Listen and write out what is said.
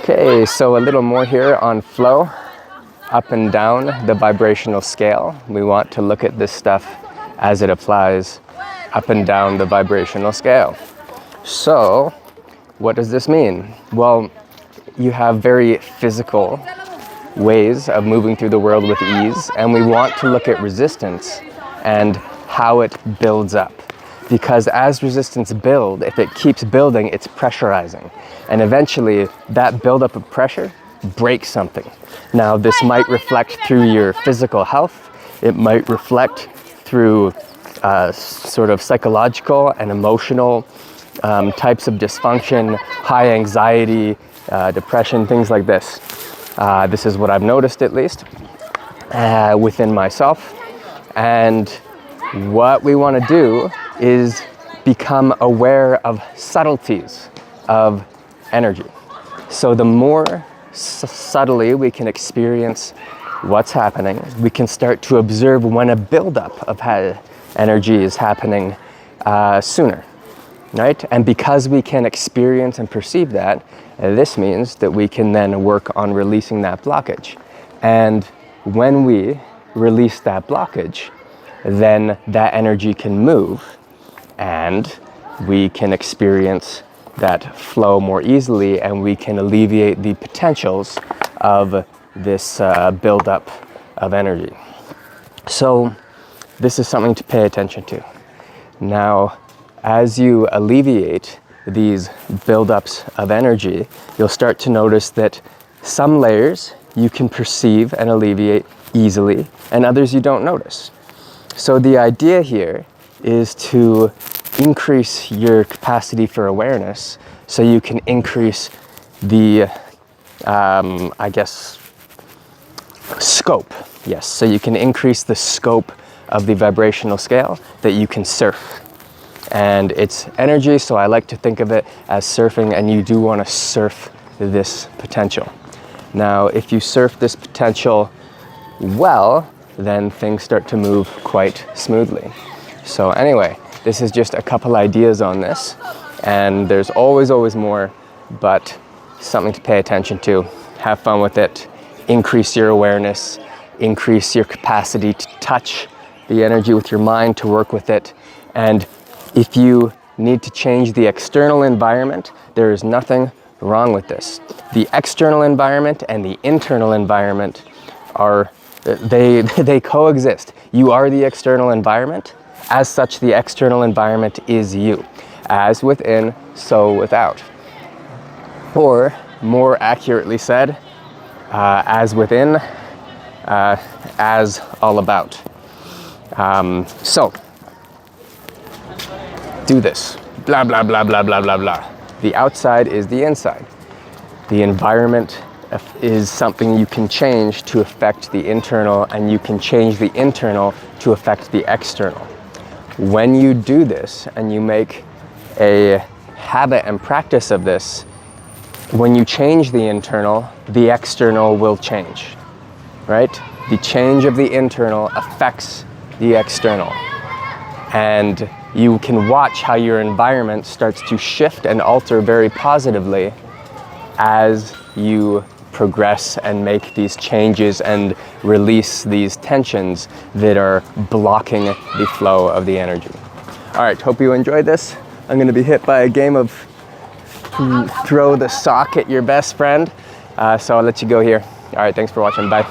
Okay, so a little more here on flow, up and down the vibrational scale. We want to look at this stuff as it applies up and down the vibrational scale. So, what does this mean? Well, you have very physical ways of moving through the world with ease, and we want to look at resistance and how it builds up. Because as resistance builds, if it keeps building, it's pressurizing. And eventually, that buildup of pressure breaks something. Now, this might reflect through your physical health. It might reflect through sort of psychological and emotional types of dysfunction, high anxiety, depression, things like this. This is what I've noticed, at least, within myself. And what we want to do is become aware of subtleties of energy. So the more subtly we can experience what's happening, we can start to observe when a buildup of energy is happening sooner, right? And because we can experience and perceive that, this means that we can then work on releasing that blockage. And when we release that blockage, then that energy can move and we can experience that flow more easily, and we can alleviate the potentials of this buildup of energy. So this is something to pay attention to. Now, as you alleviate these buildups of energy, you'll start to notice that some layers you can perceive and alleviate easily, and others you don't notice. So the idea here is to increase your capacity for awareness so you can increase the, scope. Yes, so you can increase the scope of the vibrational scale that you can surf. And it's energy, so I like to think of it as surfing, and you do want to surf this potential. Now, if you surf this potential well, then things start to move quite smoothly. So anyway, this is just a couple ideas on this, and there's always more, but something to pay attention to. Have fun with it, increase your awareness, increase your capacity to touch the energy with your mind, to work with it. And if you need to change the external environment, there is nothing wrong with this. The external environment and the internal environment they coexist. You are the external environment. As such, the external environment is you. As within, so without. Or, more accurately said, as within, as all about. So, do this. Blah, blah, blah, blah, blah, blah, blah. The outside is the inside. The environment is something you can change to affect the internal, and you can change the internal to affect the external. When you do this and you make a habit and practice of this, when you change the internal, the external will change, right? The change of the internal affects the external. And you can watch how your environment starts to shift and alter very positively as you progress and make these changes and release these tensions that are blocking the flow of the energy. All right, hope you enjoyed this. I'm gonna be hit by a game of throw the sock at your best friend. So I'll let you go here. All right, thanks for watching, bye.